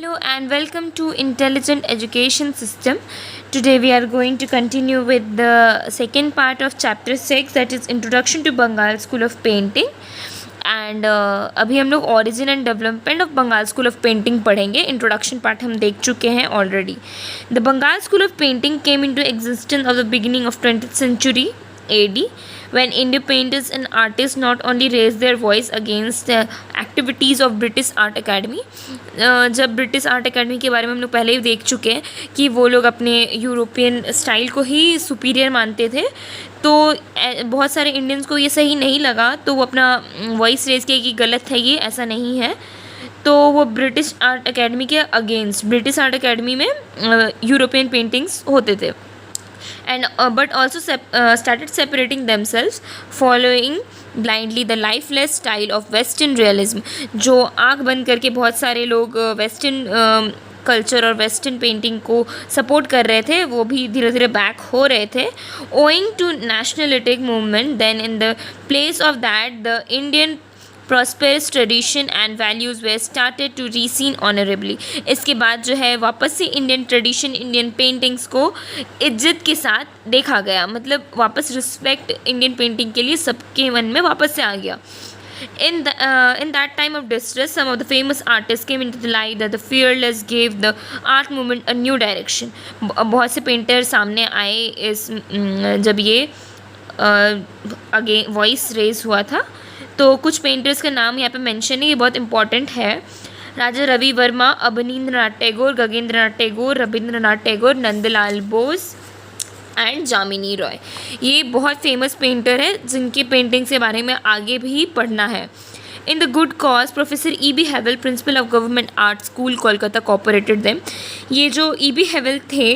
Hello and welcome to Intelligent Education System. Today we are going to continue with the second part of chapter 6, that is Introduction to Bengal School of Painting. And अभी हम लोग origin and development of Bengal school of painting पढ़ेंगे. Introduction part हम देख चुके हैं already. The Bengal school of painting came into existence of the beginning of 20th century AD when Indian painters and artists not only raised their voice against the activities of British Art Academy. जब British art academy के बारे में हम लोग पहले ही देख चुके हैं कि वो लोग अपने यूरोपियन स्टाइल को ही सुपीरियर मानते थे, तो बहुत सारे इंडियंस को ये सही नहीं लगा, तो वो अपना वॉइस रेज किया कि गलत है, ये ऐसा नहीं है. तो वो ब्रिटिश आर्ट अकेडमी के अगेंस्ट, ब्रिटिश आर्ट अकेडमी में यूरोपियन पेंटिंग्स होते थे, and but also started separating themselves following blindly the lifeless style of western realism. जो आँख बंद करके बहुत सारे लोग वेस्टर्न कल्चर और वेस्टर्न पेंटिंग को सपोर्ट कर रहे थे, वो भी धीरे धीरे बैक हो रहे थे. owing to nationalistic movement, then in the place of that the Indian prosperous tradition and values they started to reseen honourably. इसके बाद जो है वापस से इंडियन ट्रेडिशन, इंडियन पेंटिंग्स को इज्जत के साथ देखा गया, मतलब वापस रिस्पेक्ट इंडियन पेंटिंग के लिए सबके मन में वापस से आ गया. In that time of distress, some of the famous artists came into the light that the fearless gave the art movement a new direction. बहुत से पेंटर सामने आए इस जब ये अगेन वॉइस रेज हुआ था. तो कुछ पेंटर्स का नाम यहाँ पे मेंशन है, ये बहुत इंपॉर्टेंट है. राजा रवि वर्मा, अवनींद्रनाथ टैगोर, गगनेंद्रनाथ टैगोर, रविंद्रनाथ टैगोर, नंदलाल बोस एंड जामिनी रॉय. ये बहुत फेमस पेंटर है जिनकी पेंटिंग्स के बारे में आगे भी पढ़ना है. In the good cause professor E.B. Havell, principal of government art school Kolkata, cooperated them. ये जो E.B. हेवल थे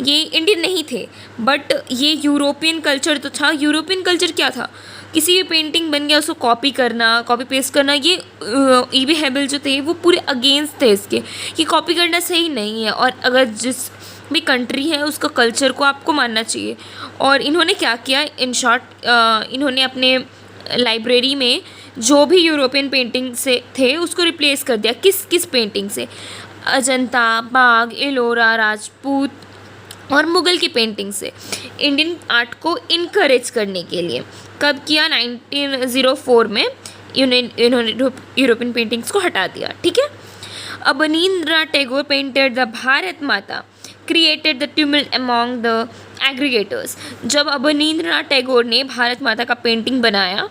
ये इंडियन नहीं थे, बट ये यूरोपियन कल्चर तो था. यूरोपियन कल्चर क्या था? किसी भी पेंटिंग बन गया उसको कॉपी करना, कॉपी पेस्ट करना. ये E.B. हेवल जो थे वो पूरे अगेंस्ट थे इसके, कि कॉपी करना सही नहीं है, और अगर जिस भी कंट्री है उसका कल्चर को आपको मानना चाहिए. और इन्होंने क्या किया, इन शॉर्ट इन्होंने अपने लाइब्रेरी में जो भी यूरोपियन पेंटिंग से थे उसको रिप्लेस कर दिया. किस किस पेंटिंग से? अजंता, बाग, एलोरा, राजपूत और मुग़ल की पेंटिंग से, इंडियन आर्ट को इनकरेज करने के लिए. कब किया? 1904 में इन्होंने यूरोपियन पेंटिंग्स को हटा दिया. ठीक है. Abanindranath Tagore painted the Bharat Mata, created the tumult among the aggregators. जब अवनींद्रनाथ टैगोर ने भारत माता का पेंटिंग बनाया,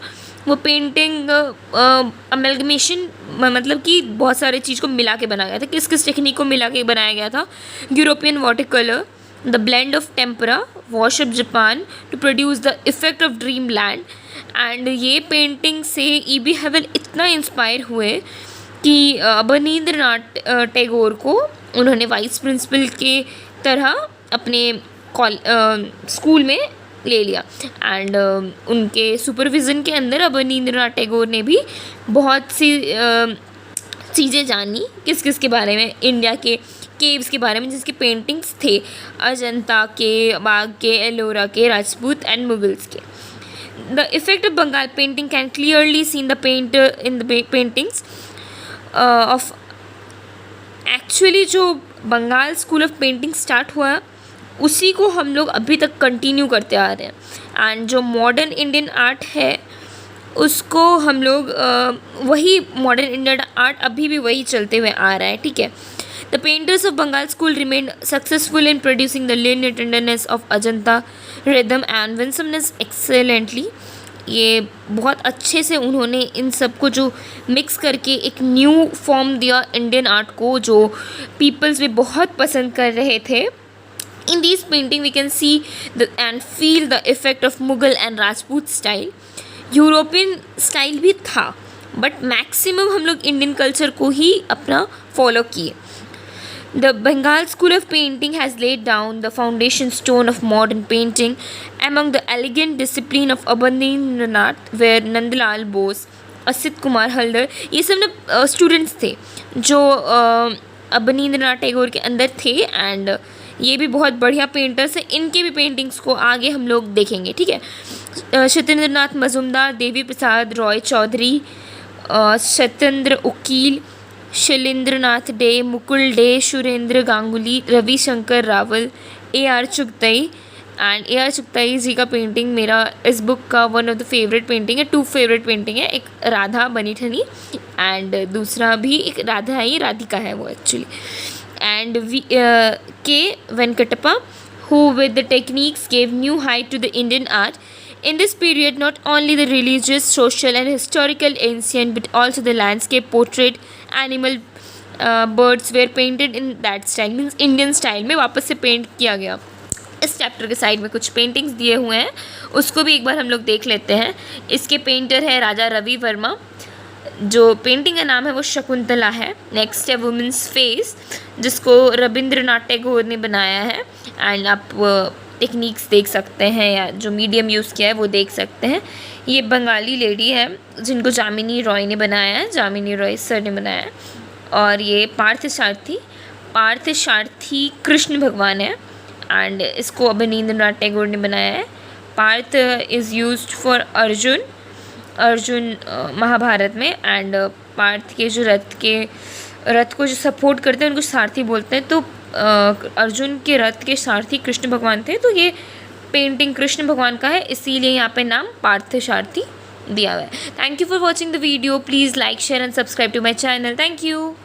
वो पेंटिंग अमेलगमेशन, मतलब कि बहुत सारे चीज़ को मिला के बनाया गया था. किस किस टेक्निक को मिला के बनाया गया था? European water colour, the blend of tempera, wash of Japan to produce the effect of dream land. And ये पेंटिंग से E.B. हेवल इतना इंस्पायर हुए कि अवनींद्रनाथ टैगोर को उन्होंने वाइस प्रिंसिपल के तरह अपने स्कूल में ले लिया. एंड उनके सुपरविज़न के अंदर अवनींद्रनाथ टैगोर ने भी बहुत सी चीज़ें जानी. किस किस के बारे में? इंडिया के केव्स के बारे में जिसके पेंटिंग्स थे, अजंता के, बाग के, एलोरा के, राजपूत एंड मुगल्स के. The effect of Bengal painting can clearly seen the painter in the paintings of. Actually जो Bengal school of painting start हुआ उसी को हम लोग अभी तक कंटिन्यू करते आ रहे हैं. एंड जो मॉडर्न इंडियन आर्ट है उसको हम लोग वही मॉडर्न इंडियन आर्ट अभी भी वही चलते हुए आ रहा है. ठीक है. The painters of Bengal school remained successful in producing the linear tenderness of Ajanta, rhythm and winsomeness excellently. ये बहुत अच्छे से उन्होंने इन सब को जो मिक्स करके एक न्यू फॉर्म दिया इंडियन आर्ट को, जो पीपल्स भी बहुत पसंद कर रहे थे. In these painting we can see and feel the effect of Mughal and Rajput style. European style भी था, बट मैक्सिमम हम लोग इंडियन कल्चर को ही अपना फॉलो किए. The Bengal School of Painting has laid down the foundation stone of modern painting. Among the elegant discipline of Abanindranath were Nandlal Bose, Asit Kumar Haldar. ये सब ना स्टूडेंट्स थे जो अबनींद्रनाथ टैगोर के अंदर थे, एंड ये भी बहुत बढ़िया पेंटर्स हैं. इनके भी पेंटिंग्स को आगे हम लोग देखेंगे. ठीक है. Satyendranath Majumdar, Devi Prasad Roy Chowdhury, Satyendra Ukil, Shailendra Nath De, Mukul De, Surendra Ganguly, Ravishankar Raval, AR Chughtai. And AR Chughtai ji का पेंटिंग मेरा इस बुक का one of the favourite painting है। 2 फेवरेट पेंटिंग है, एक राधा बनी ठनी एंड दूसरा भी एक राधा है, ये राधिका है वो actually. And K Venkatappa, who with the techniques gave new height to the Indian art. In this period, not only the religious, social, and historical ancient, but also the landscape, portrait, animal, birds were painted in that style. Means Indian style में वापस से paint किया गया। इस chapter के side में कुछ paintings दिए हुए हैं, उसको भी एक बार हम लोग देख लेते हैं। इसके पेंटर है राजा रवि वर्मा। जो पेंटिंग का नाम है वो शकुंतला है। नेक्स्ट है वुमेंस फेस, जिसको रविंद्रनाथ टैगोर ने बनाया है। एंड आप टेक्निक्स देख सकते हैं या जो मीडियम यूज़ किया है वो देख सकते हैं। ये बंगाली लेडी है जिनको जामिनी रॉय ने बनाया है, जामिनी रॉय सर ने बनाया है। और ये पार्थसारथी कृष्ण भगवान है एंड इसको अवनींद्रनाथ टैगोर ने बनाया है। Partha is used for Arjun Mahabharata में। एंड पार्थ के जो रथ को जो सपोर्ट करते हैं उनको सारथी बोलते हैं। तो अर्जुन के रथ के सारथी कृष्ण भगवान थे, तो ये पेंटिंग कृष्ण भगवान का है, इसीलिए यहाँ पे नाम पार्थसारथी दिया हुआ है। Thank you for watching the video. Please like share and subscribe to my channel. Thank you.